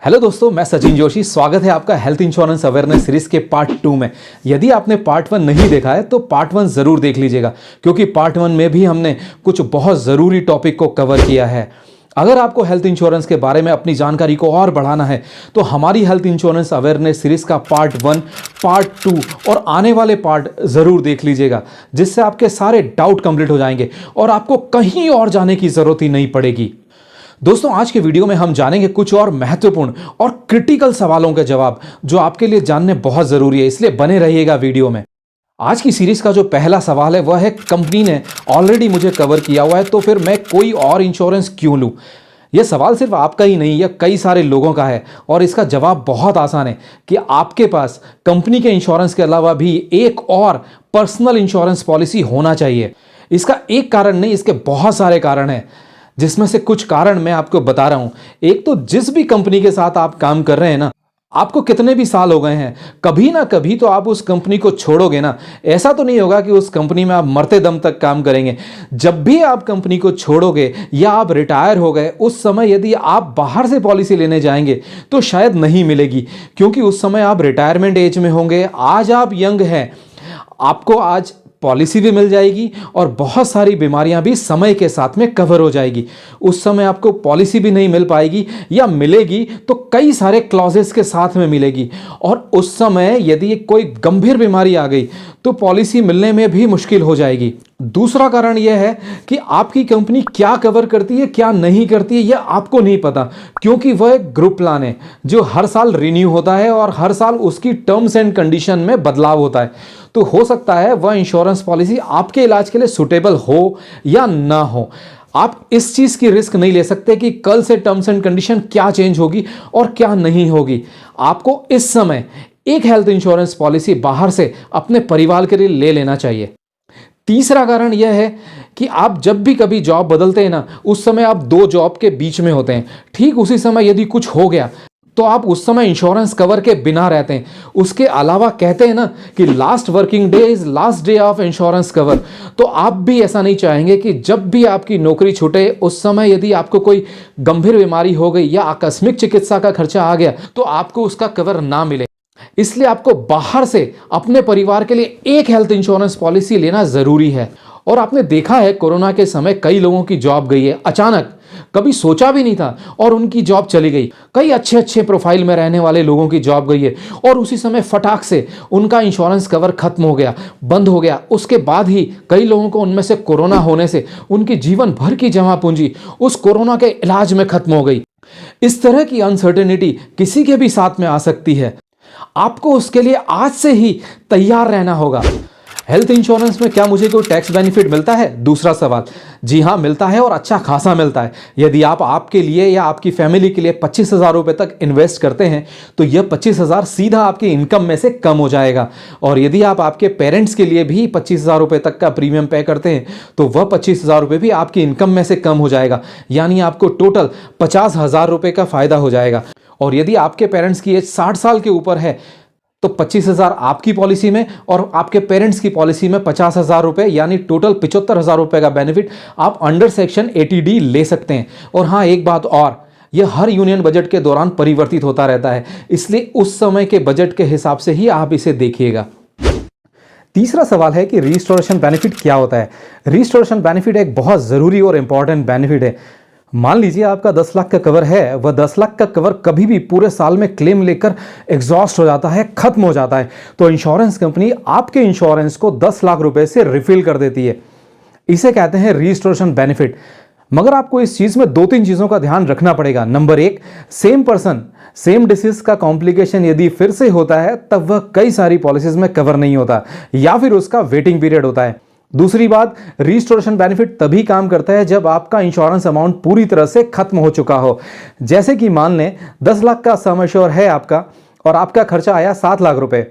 Hello दोस्तों, मैं सचिन जोशी। स्वागत है आपका हेल्थ इंश्योरेंस अवेयरनेस सीरीज के पार्ट 2 में। यदि आपने पार्ट 1 नहीं देखा है तो पार्ट 1 जरूर देख लीजिएगा, क्योंकि पार्ट 1 में भी हमने कुछ बहुत ज़रूरी टॉपिक को कवर किया है। अगर आपको हेल्थ इंश्योरेंस के बारे में अपनी जानकारी को और बढ़ाना है तो हमारी हेल्थ इंश्योरेंस अवेयरनेस सीरीज का पार्ट 1, पार्ट 2 और आने वाले पार्ट ज़रूर देख लीजिएगा, जिससे आपके सारे डाउट कंप्लीट हो जाएंगे और आपको कहीं और जाने की ज़रूरत ही नहीं पड़ेगी। दोस्तों, आज के वीडियो में हम जानेंगे कुछ और महत्वपूर्ण और क्रिटिकल सवालों के जवाब, जो आपके लिए जानने बहुत ज़रूरी है, इसलिए बने रहिएगा वीडियो में। आज की सीरीज का जो पहला सवाल है वह है, कंपनी ने ऑलरेडी मुझे कवर किया हुआ है तो फिर मैं कोई और इंश्योरेंस क्यों लूं? यह सवाल सिर्फ आपका ही नहीं, यह कई सारे लोगों का है और इसका जवाब बहुत आसान है कि आपके पास कंपनी के इंश्योरेंस के अलावा भी एक और पर्सनल इंश्योरेंस पॉलिसी होना चाहिए। इसका एक कारण नहीं, इसके बहुत सारे कारण हैं, जिसमें से कुछ कारण मैं आपको बता रहा हूं। एक तो जिस भी कंपनी के साथ आप काम कर रहे हैं ना, आपको कितने भी साल हो गए हैं, कभी ना कभी तो आप उस कंपनी को छोड़ोगे ना। ऐसा तो नहीं होगा कि उस कंपनी में आप मरते दम तक काम करेंगे। जब भी आप कंपनी को छोड़ोगे या आप रिटायर हो गए, उस समय यदि आप बाहर से पॉलिसी लेने जाएंगे तो शायद नहीं मिलेगी, क्योंकि उस समय आप रिटायरमेंट एज में होंगे। आज आप यंग हैं, आपको आज पॉलिसी भी मिल जाएगी और बहुत सारी बीमारियां भी समय के साथ में कवर हो जाएगी। उस समय आपको पॉलिसी भी नहीं मिल पाएगी, या मिलेगी तो कई सारे क्लॉजेस के साथ में मिलेगी, और उस समय यदि कोई गंभीर बीमारी आ गई तो पॉलिसी मिलने में भी मुश्किल हो जाएगी। दूसरा कारण यह है कि आपकी कंपनी क्या कवर करती है, क्या नहीं करती है, यह आपको नहीं पता, क्योंकि वह एक ग्रुप प्लान है जो हर साल रिन्यू होता है और हर साल उसकी टर्म्स एंड कंडीशन में बदलाव होता है। तो हो सकता है वह इंश्योरेंस पॉलिसी आपके इलाज के लिए सुटेबल हो या ना हो। आप इस चीज़ की रिस्क नहीं ले सकते कि कल से टर्म्स एंड कंडीशन क्या चेंज होगी और क्या नहीं होगी। आपको इस समय एक हेल्थ इंश्योरेंस पॉलिसी बाहर से अपने परिवार के लिए ले लेना चाहिए। तीसरा कारण यह है कि आप जब भी कभी जॉब बदलते हैं ना, उस समय आप दो जॉब के बीच में होते हैं। ठीक उसी समय यदि कुछ हो गया तो आप उस समय इंश्योरेंस कवर के बिना रहते हैं। उसके अलावा कहते हैं ना कि last working day is last day of insurance cover. तो आप भी ऐसा नहीं चाहेंगे कि जब भी आपकी नौकरी छूटे, उस समय यदि आपको कोई गंभीर बीमारी हो गई या आकस्मिक चिकित्सा का खर्चा आ गया तो आपको उसका कवर ना मिले। इसलिए आपको बाहर से अपने परिवार के लिए एक हेल्थ इंश्योरेंस पॉलिसी लेना जरूरी है। और आपने देखा है, कोरोना के समय कई लोगों की जॉब गई है अचानक, कभी सोचा भी नहीं था और उनकी जॉब चली गई। कई अच्छे प्रोफाइल में रहने वाले लोगों की जॉब गई है और उसी समय फटाक से उनका इंश्योरेंस कवर खत्म हो गया, बंद हो गया। उसके बाद ही कई लोगों को उनमें से कोरोना होने से उनकी जीवन भर की जमा पूंजी उस कोरोना के इलाज में खत्म हो गई। इस तरह की अनसर्टेनिटी किसी के भी साथ में आ सकती है। आपको उसके लिए आज से ही तैयार रहना होगा। हेल्थ इंश्योरेंस में क्या मुझे कोई टैक्स बेनिफिट मिलता है? दूसरा सवाल। जी हाँ, मिलता है और अच्छा खासा मिलता है। यदि आप आपके लिए या आपकी फैमिली के लिए 25,000 रुपये तक इन्वेस्ट करते हैं तो यह 25,000 सीधा आपकी इनकम में से कम हो जाएगा। और यदि आप आपके पेरेंट्स के लिए भी 25,000 रुपये तक का प्रीमियम पे करते हैं तो वह 25,000 रुपये भी आपकी इनकम में से कम हो जाएगा, यानी आपको टोटल 50,000 रुपये का फायदा हो जाएगा। और यदि आपके पेरेंट्स की एज 60 साल के ऊपर है तो 25,000 आपकी पॉलिसी में और आपके पेरेंट्स की पॉलिसी में 50,000 रुपये, यानी टोटल 75,000 रुपये का बेनिफिट आप अंडर सेक्शन 80D ले सकते हैं। और हाँ, एक बात और, यह हर यूनियन बजट के दौरान परिवर्तित होता रहता है, इसलिए उस समय के बजट के हिसाब से ही आप इसे देखिएगा। तीसरा सवाल है कि रिस्टोरेशन बेनिफिट क्या होता है? रिस्टोरेशन बेनिफिट एक बहुत ज़रूरी और इंपॉर्टेंट बेनिफिट है। मान लीजिए आपका 10 लाख का कवर है, वह 10 लाख का कवर कभी भी पूरे साल में क्लेम लेकर एग्जॉस्ट हो जाता है, खत्म हो जाता है, तो इंश्योरेंस कंपनी आपके इंश्योरेंस को 10 लाख रुपए से रिफिल कर देती है। इसे कहते हैं रिस्टोरेशन बेनिफिट। मगर आपको इस चीज में 2-3 चीजों का ध्यान रखना पड़ेगा। Number 1, same person same disease का कॉम्प्लिकेशन यदि फिर से होता है तब वह कई सारी पॉलिसीज में कवर नहीं होता, या फिर उसका वेटिंग पीरियड होता है। दूसरी बात, रिस्टोरेशन बेनिफिट तभी काम करता है जब आपका इंश्योरेंस अमाउंट पूरी तरह से खत्म हो चुका हो। जैसे कि मान लें 10 लाख का सम एश्योर है आपका और आपका खर्चा आया 7 लाख रुपए,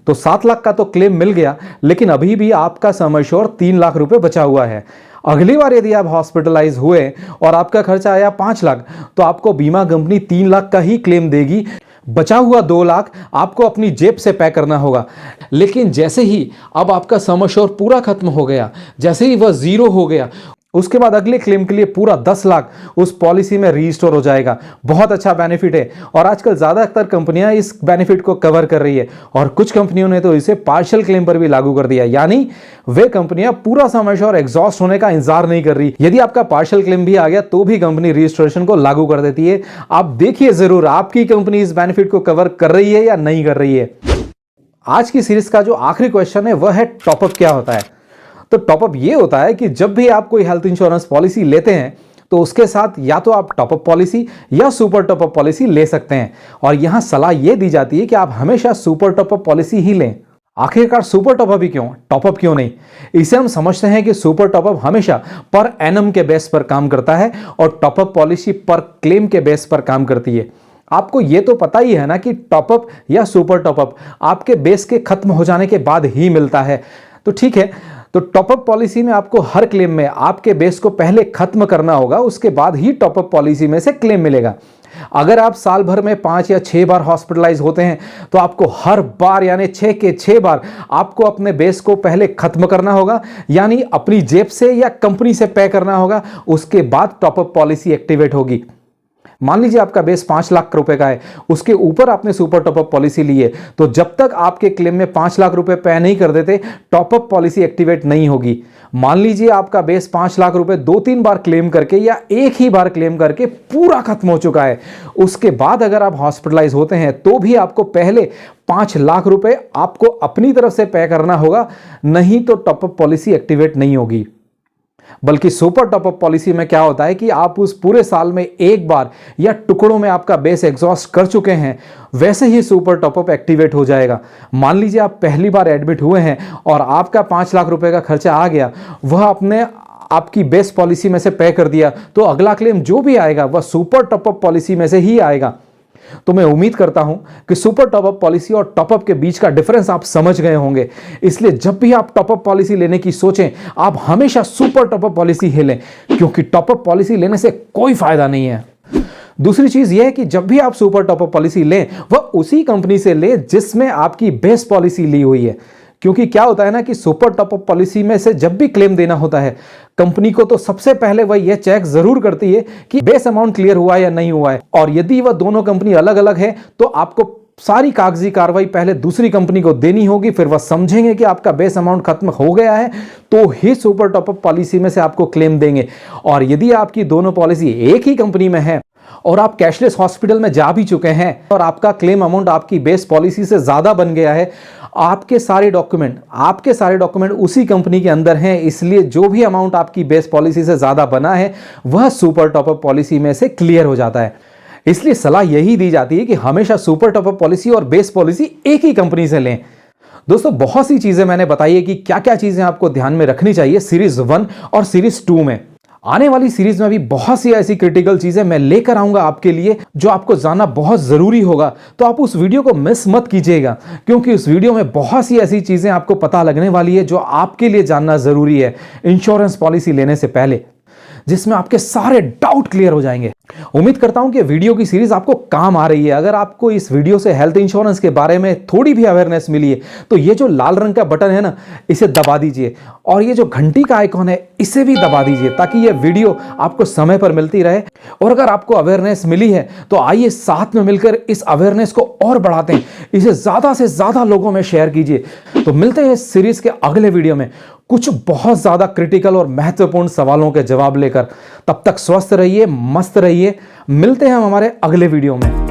तो 7 लाख का तो क्लेम मिल गया, लेकिन अभी भी आपका सम एश्योर 3 लाख रुपए बचा हुआ है। अगली बार यदि आप हॉस्पिटलाइज हुए और आपका खर्चा आया 5 लाख, तो आपको बीमा कंपनी 3 लाख का ही क्लेम देगी। बचा हुआ 2 लाख आपको अपनी जेब से पे करना होगा। लेकिन जैसे ही अब आपका सम एश्योर पूरा खत्म हो गया, जैसे ही वह जीरो हो गया, उसके बाद अगले क्लेम के लिए पूरा 10 लाख उस पॉलिसी में रीस्टोर हो जाएगा। बहुत अच्छा बेनिफिट है और आजकल ज्यादातर कंपनियां इस बेनिफिट को कवर कर रही है और कुछ कंपनियों ने तो इसे पार्शियल क्लेम पर भी लागू कर दिया, यानी वे कंपनियां पूरा समय और एग्जॉस्ट होने का इंतजार नहीं कर रही। यदि आपका पार्शियल क्लेम भी आ गया तो भी कंपनी रीस्टोरेशन को लागू कर देती है। आप देखिए जरूर आपकी कंपनी इस बेनिफिट को कवर कर रही है या नहीं कर रही है। आज की सीरीज का जो आखिरी क्वेश्चन है वह है टॉपअप क्या होता है। तो टॉपअप ये होता है कि जब भी आप कोई हेल्थ इंश्योरेंस पॉलिसी लेते हैं तो उसके साथ या तो आप टॉपअप पॉलिसी या सुपर टॉपअप पॉलिसी ले सकते हैं और यहां सलाह यह दी जाती है कि आप हमेशा सुपर टॉपअप पॉलिसी ही लें। आखिरकार सुपर टॉपअप ही क्यों, टॉपअप क्यों नहीं? इसे हम समझते हैं कि सुपर टॉपअप हमेशा पर एनम के बेस पर काम करता है और टॉपअप पॉलिसी पर क्लेम के बेस पर काम करती है। आपको यह तो पता ही है ना कि टॉपअप या सुपर टॉपअप आपके बेस के खत्म हो जाने के बाद ही मिलता है। तो ठीक है, तो टॉपअप पॉलिसी में आपको हर क्लेम में आपके बेस को पहले खत्म करना होगा, उसके बाद ही टॉपअप पॉलिसी में से क्लेम मिलेगा। अगर आप साल भर में 5 या 6 बार हॉस्पिटलाइज होते हैं तो आपको हर बार यानी 6 के 6 बार आपको अपने बेस को पहले खत्म करना होगा, यानी अपनी जेब से या कंपनी से पे करना होगा, उसके बाद टॉपअप पॉलिसी एक्टिवेट होगी। मान लीजिए आपका बेस 5 लाख रुपए का है, उसके ऊपर आपने सुपर टॉपअप पॉलिसी ली है, तो जब तक आपके क्लेम में 5 लाख रुपए पे नहीं कर देते टॉपअप पॉलिसी एक्टिवेट नहीं होगी। मान लीजिए आपका बेस 5 लाख रुपए 2-3 बार क्लेम करके या एक ही बार क्लेम करके पूरा खत्म हो चुका है, उसके बाद अगर आप हॉस्पिटलाइज होते हैं तो भी आपको पहले 5 लाख रुपए आपको अपनी तरफ से पे करना होगा, नहीं तो टॉपअप पॉलिसी एक्टिवेट नहीं होगी। बल्कि सुपर टॉपअप पॉलिसी में क्या होता है कि आप उस पूरे साल में एक बार या टुकड़ों में आपका बेस एग्जॉस्ट कर चुके हैं, वैसे ही सुपर टॉपअप एक्टिवेट हो जाएगा। मान लीजिए आप पहली बार एडमिट हुए हैं और आपका 5 लाख रुपए का खर्चा आ गया, वह आपने आपकी बेस पॉलिसी में से पे कर दिया, तो अगला क्लेम जो भी आएगा वह सुपर टॉपअप पॉलिसी में से ही आएगा। तो मैं उम्मीद करता हूं कि सुपर टॉपअप पॉलिसी और टॉपअप के बीच का डिफरेंस आप समझ गए होंगे। इसलिए जब भी आप टॉपअप पॉलिसी लेने की सोचें, आप हमेशा सुपर टॉपअप पॉलिसी ही लें, क्योंकि टॉपअप पॉलिसी लेने से कोई फायदा नहीं है। दूसरी चीज यह है कि जब भी आप सुपर टॉपअप पॉलिसी लें, वह उसी कंपनी से लें जिसमें आपकी बेस पॉलिसी ली हुई है। क्योंकि क्या होता है ना कि सुपर टॉपअप पॉलिसी में से जब भी क्लेम देना होता है, कंपनी को तो सबसे पहले वह यह चेक जरूर करती है कि बेस अमाउंट क्लियर हुआ है या नहीं हुआ है, और यदि वह दोनों कंपनी अलग अलग है तो आपको सारी कागजी कार्रवाई पहले दूसरी कंपनी को देनी होगी, फिर वह समझेंगे कि आपका बेस अमाउंट खत्म हो गया है तो ही सुपर टॉपअप पॉलिसी में से आपको क्लेम देंगे। और यदि आपकी दोनों पॉलिसी एक ही कंपनी में है और आप कैशलेस हॉस्पिटल में जा भी चुके हैं और आपका क्लेम अमाउंट आपकी बेस पॉलिसी से ज्यादा बन गया है, आपके सारे डॉक्यूमेंट उसी कंपनी के अंदर हैं, इसलिए जो भी अमाउंट आपकी बेस पॉलिसी से ज्यादा बना है वह सुपर टॉपअप पॉलिसी में से क्लियर हो जाता है। इसलिए सलाह यही दी जाती है कि हमेशा सुपर टॉपअप पॉलिसी और बेस पॉलिसी एक ही कंपनी से लें। दोस्तों, बहुत सी चीजें मैंने बताई है कि क्या क्या चीजें आपको ध्यान में रखनी चाहिए सीरीज 1 और सीरीज 2 में। आने वाली सीरीज में भी बहुत सी ऐसी क्रिटिकल चीजें मैं लेकर आऊंगा आपके लिए जो आपको जानना बहुत जरूरी होगा, तो आप उस वीडियो को मिस मत कीजिएगा, क्योंकि उस वीडियो में बहुत सी ऐसी चीजें आपको पता लगने वाली है जो आपके लिए जानना जरूरी है इंश्योरेंस पॉलिसी लेने से पहले, जिसमें आपके सारे डाउट क्लियर हो जाएंगे। उम्मीद करता हूं कि वीडियो की सीरीज आपको काम आ रही है। अगर आपको इस वीडियो से हेल्थ इंश्योरेंस के बारे में थोड़ी भी अवेयरनेस मिली है तो ये जो लाल रंग का बटन है ना, इसे दबा दीजिए, और ये जो घंटी का आइकॉन है इसे भी दबा दीजिए, ताकि ये वीडियो आपको समय पर मिलती रहे। और अगर आपको अवेयरनेस मिली है तो आइए साथ में मिलकर इस अवेयरनेस को और बढ़ाते हैं, इसे ज्यादा से ज्यादा लोगों में शेयर कीजिए। तो मिलते हैं इस सीरीज के अगले वीडियो में कुछ बहुत ज्यादा क्रिटिकल और महत्वपूर्ण सवालों के जवाब लेकर। तब तक स्वस्थ रहिए, मस्त रहिए। मिलते हैं हम हमारे अगले वीडियो में।